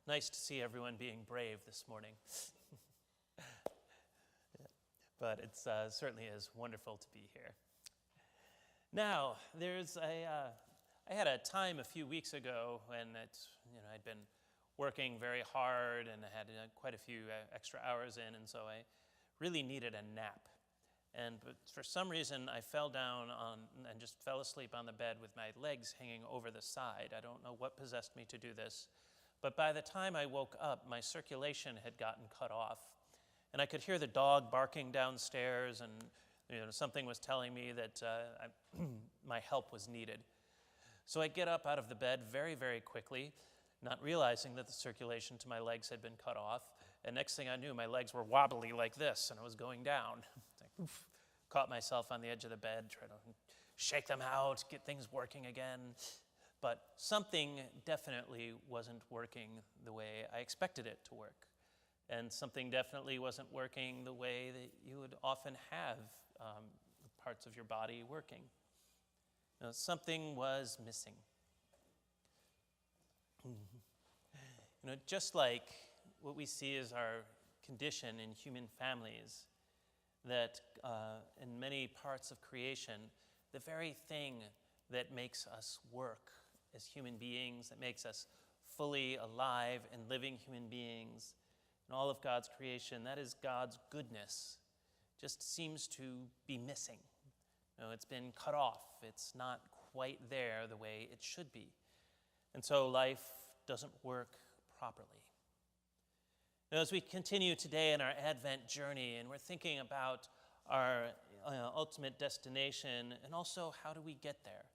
nice to see everyone being brave this morning. But it certainly is wonderful to be here. Now, I had a time a few weeks ago when I'd been working very hard and I had quite a few extra hours in, and so I really needed a nap. But for some reason, I fell down and just fell asleep on the bed with my legs hanging over the side. I don't know what possessed me to do this, but by the time I woke up, my circulation had gotten cut off, and I could hear the dog barking downstairs, and something was telling me that my help was needed. So I get up out of the bed very, very quickly, not realizing that the circulation to my legs had been cut off. And next thing I knew, my legs were wobbly like this, and I was going down. Caught myself on the edge of the bed, trying to shake them out, get things working again. But something definitely wasn't working the way I expected it to work. And something definitely wasn't working the way that you would often have parts of your body working. Something was missing. Just like what we see as our condition in human families, that in many parts of creation, the very thing that makes us work as human beings, that makes us fully alive and living human beings in all of God's creation, that is God's goodness, just seems to be missing. It's been cut off. It's not quite there the way it should be. And so life doesn't work properly. Now, as we continue today in our Advent journey, and we're thinking about our ultimate destination, and also how do we get there?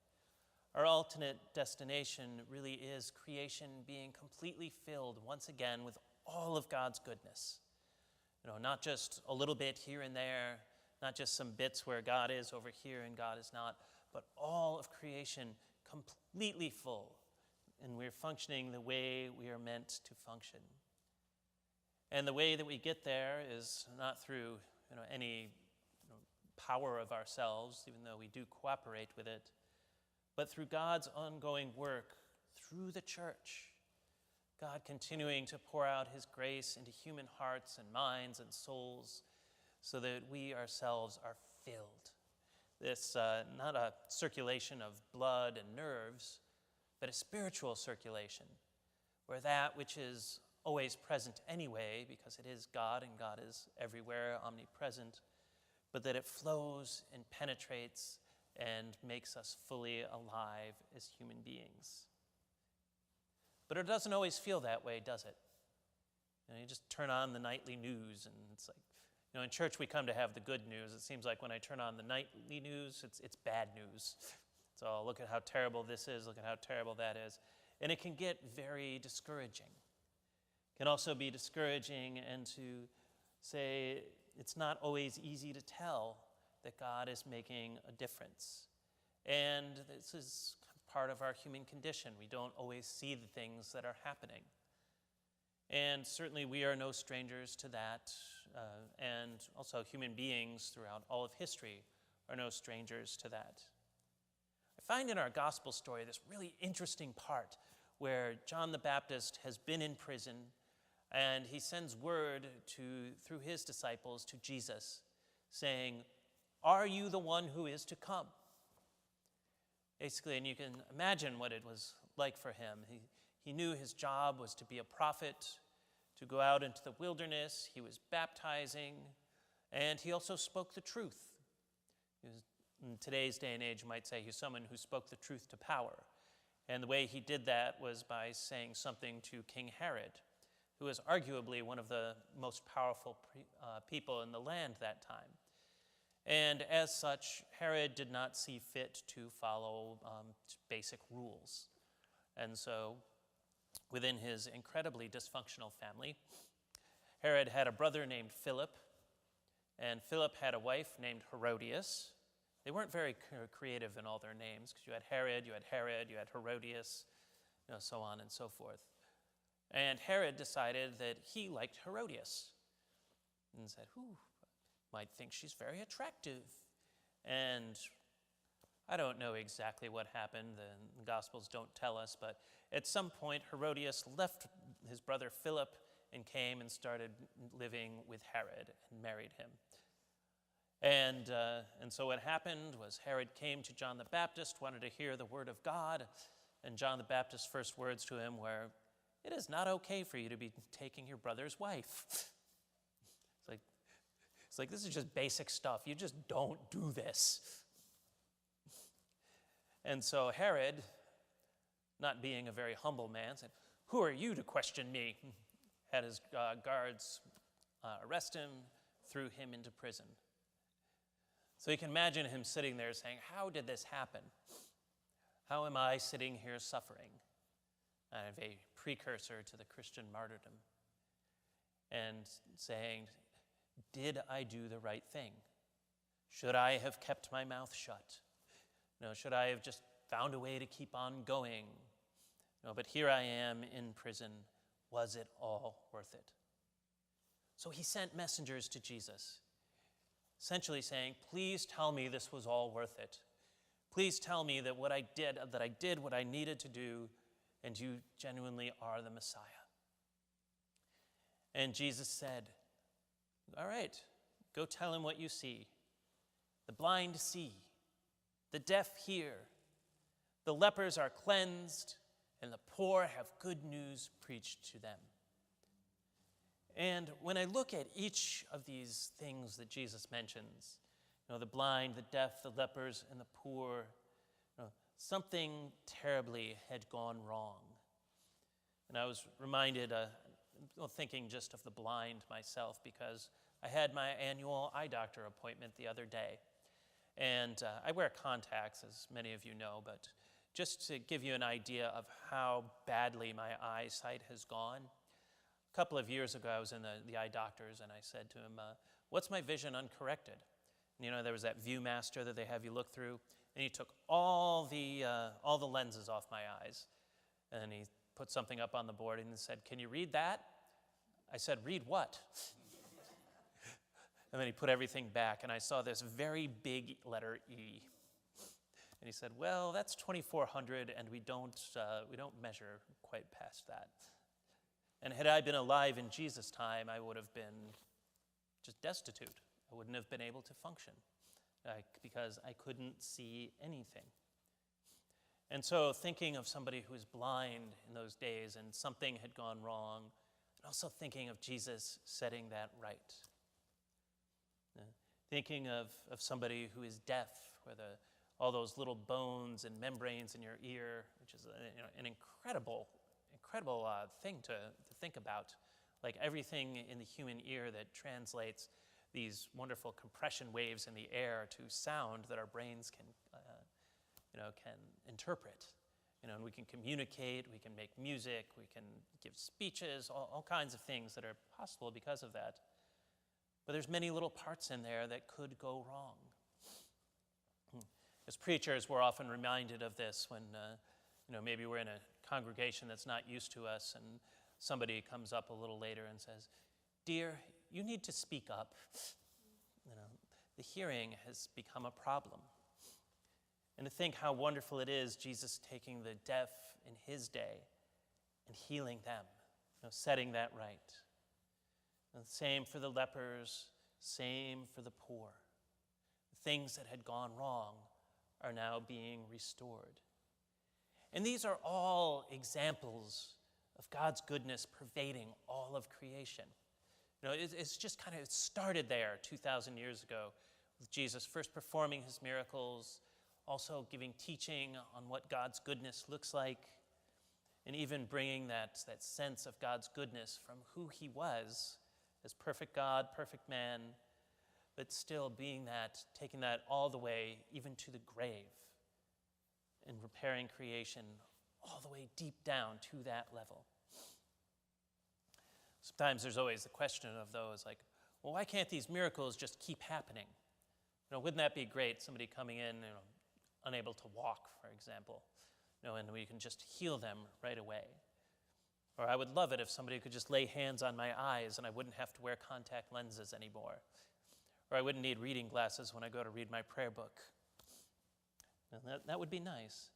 Our ultimate destination really is creation being completely filled once again with all of God's goodness. Not just a little bit here and there, not just some bits where God is over here and God is not, but all of creation completely full. And we're functioning the way we are meant to function. And the way that we get there is not through any power of ourselves, even though we do cooperate with it, but through God's ongoing work through the church. God continuing to pour out his grace into human hearts and minds and souls so that we ourselves are filled. This not a circulation of blood and nerves, but a spiritual circulation, where that which is always present anyway, because it is God and God is everywhere, omnipresent, but that it flows and penetrates and makes us fully alive as human beings. But it doesn't always feel that way, does it? You just turn on the nightly news, and it's like, in church we come to have the good news. It seems like when I turn on the nightly news, it's bad news. So look at how terrible this is, look at how terrible that is. And it can get very discouraging. It can also be discouraging and to say it's not always easy to tell that God is making a difference. And this is part of our human condition. We don't always see the things that are happening. And certainly we are no strangers to that. And also human beings throughout all of history are no strangers to that. I find in our gospel story this really interesting part where John the Baptist has been in prison and he sends word through his disciples to Jesus saying, "Are you the one who is to come?" Basically, and you can imagine what it was like for him. He knew his job was to be a prophet, to go out into the wilderness. He was baptizing, and he also spoke the truth. In today's day and age, you might say he's someone who spoke the truth to power. And the way he did that was by saying something to King Herod, who was arguably one of the most powerful people in the land that time. And as such, Herod did not see fit to follow basic rules. And so, within his incredibly dysfunctional family, Herod had a brother named Philip, and Philip had a wife named Herodias. They weren't very creative in all their names, because you had Herod, you had Herodias, so on and so forth. And Herod decided that he liked Herodias and said, might think she's very attractive. And I don't know exactly what happened. The Gospels don't tell us, but at some point Herodias left his brother Philip and came and started living with Herod and married him. And so what happened was Herod came to John the Baptist, wanted to hear the word of God, and John the Baptist's first words to him were, "It is not okay for you to be taking your brother's wife." It's like, this is just basic stuff. You just don't do this. And so Herod, not being a very humble man, said, "Who are you to question me?" Had his guards arrest him, threw him into prison. So you can imagine him sitting there saying, how did this happen? How am I sitting here suffering? I have a precursor to the Christian martyrdom. And saying, did I do the right thing? Should I have kept my mouth shut? No, should I have just found a way to keep on going? No, but here I am in prison. Was it all worth it? So he sent messengers to Jesus, essentially saying, please tell me this was all worth it. Please tell me that I did what I needed to do, and you genuinely are the Messiah. And Jesus said, all right, go tell him what you see. The blind see, the deaf hear, the lepers are cleansed, and the poor have good news preached to them. And when I look at each of these things that Jesus mentions, the blind, the deaf, the lepers, and the poor, something terribly had gone wrong. And I was reminded, thinking just of the blind myself, because I had my annual eye doctor appointment the other day. And I wear contacts, as many of you know, but just to give you an idea of how badly my eyesight has gone, a couple of years ago I was in the eye doctor's and I said to him, what's my vision uncorrected? And, there was that ViewMaster that they have you look through, and he took all the lenses off my eyes. And he put something up on the board and said, can you read that? I said, read what? And then he put everything back, and I saw this very big letter E. And he said, well, that's 2400, and we don't measure quite past that. And had I been alive in Jesus' time, I would have been just destitute. I wouldn't have been able to function because I couldn't see anything. And so thinking of somebody who was blind in those days and something had gone wrong, and also thinking of Jesus setting that right. Thinking of somebody who is deaf, where all those little bones and membranes in your ear, which is an incredible thing to think about. Like everything in the human ear that translates these wonderful compression waves in the air to sound that our brains can interpret. And we can communicate, we can make music, we can give speeches, all kinds of things that are possible because of that. But there's many little parts in there that could go wrong. As preachers, we're often reminded of this when, maybe we're in a congregation that's not used to us, and somebody comes up a little later and says, "Dear, you need to speak up." The hearing has become a problem. And to think how wonderful it is, Jesus taking the deaf in his day and healing them, setting that right. And same for the lepers, same for the poor. The things that had gone wrong are now being restored. And these are all examples of God's goodness pervading all of creation. It's just it started there 2,000 years ago with Jesus first performing his miracles, also giving teaching on what God's goodness looks like, and even bringing that sense of God's goodness from who he was as perfect God, perfect man, but still taking that all the way even to the grave and repairing creation all the way deep down to that level. Sometimes there's always the question of those like, well, why can't these miracles just keep happening? Wouldn't that be great, somebody coming in, unable to walk, for example, and we can just heal them right away. Or I would love it if somebody could just lay hands on my eyes and I wouldn't have to wear contact lenses anymore. Or I wouldn't need reading glasses when I go to read my prayer book. And that would be nice.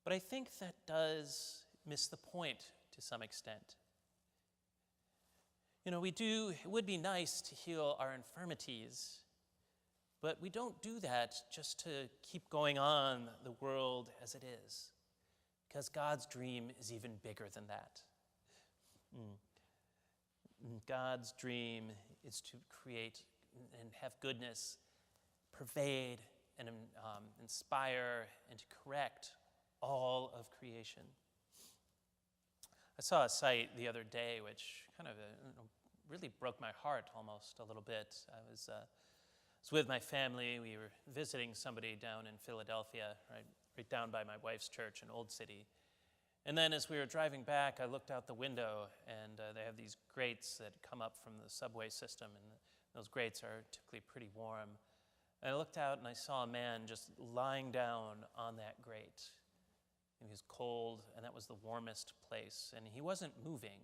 But I think that does miss the point to some extent. It would be nice to heal our infirmities, but we don't do that just to keep going on the world as it is, because God's dream is even bigger than that. God's dream is to create and have goodness pervade and inspire and to correct all of creation. I saw a sight the other day which kind of really broke my heart almost a little bit. I was with my family. We were visiting somebody down in Philadelphia, right down by my wife's church in Old City. And then as we were driving back, I looked out the window, and they have these grates that come up from the subway system, and those grates are typically pretty warm. And I looked out, and I saw a man just lying down on that grate. He was cold, and that was the warmest place. And he wasn't moving,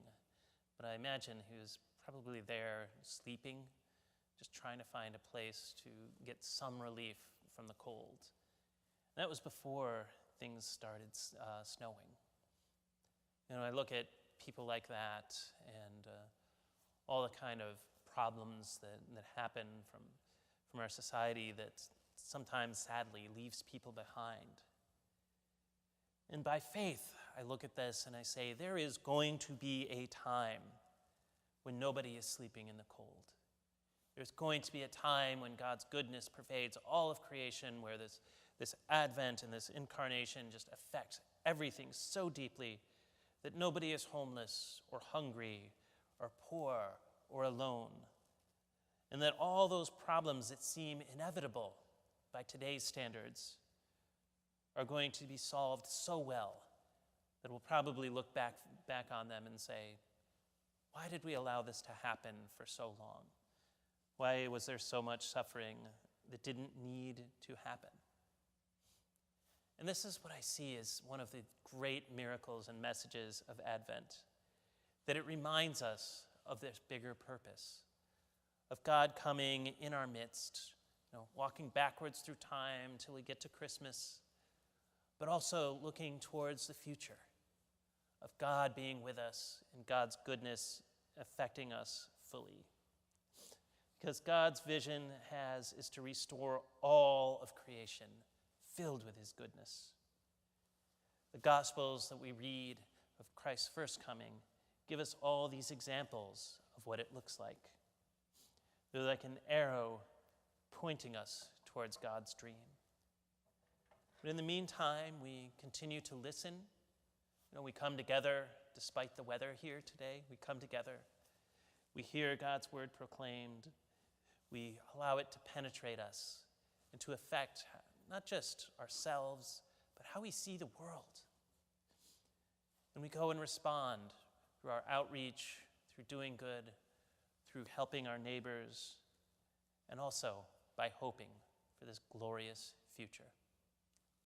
but I imagine he was probably there sleeping, just trying to find a place to get some relief from the cold. And that was before things started snowing. I look at people like that and all the kind of problems that happen from our society that sometimes sadly leaves people behind. And by faith, I look at this and I say, there is going to be a time when nobody is sleeping in the cold. There's going to be a time when God's goodness pervades all of creation, where this advent and this incarnation just affects everything so deeply that nobody is homeless or hungry or poor or alone. And that all those problems that seem inevitable by today's standards are going to be solved so well that we'll probably look back on them and say, why did we allow this to happen for so long? Why was there so much suffering that didn't need to happen? And this is what I see as one of the great miracles and messages of Advent, that it reminds us of this bigger purpose, of God coming in our midst, walking backwards through time until we get to Christmas, but also looking towards the future, of God being with us and God's goodness affecting us fully. Because God's vision is to restore all of creation filled with his goodness. The Gospels that we read of Christ's first coming give us all these examples of what it looks like. They're like an arrow pointing us towards God's dream. But in the meantime, we continue to listen. We come together despite the weather here today. We come together. We hear God's word proclaimed. We allow it to penetrate us and to affect not just ourselves, but how we see the world. And we go and respond through our outreach, through doing good, through helping our neighbors, and also by hoping for this glorious future.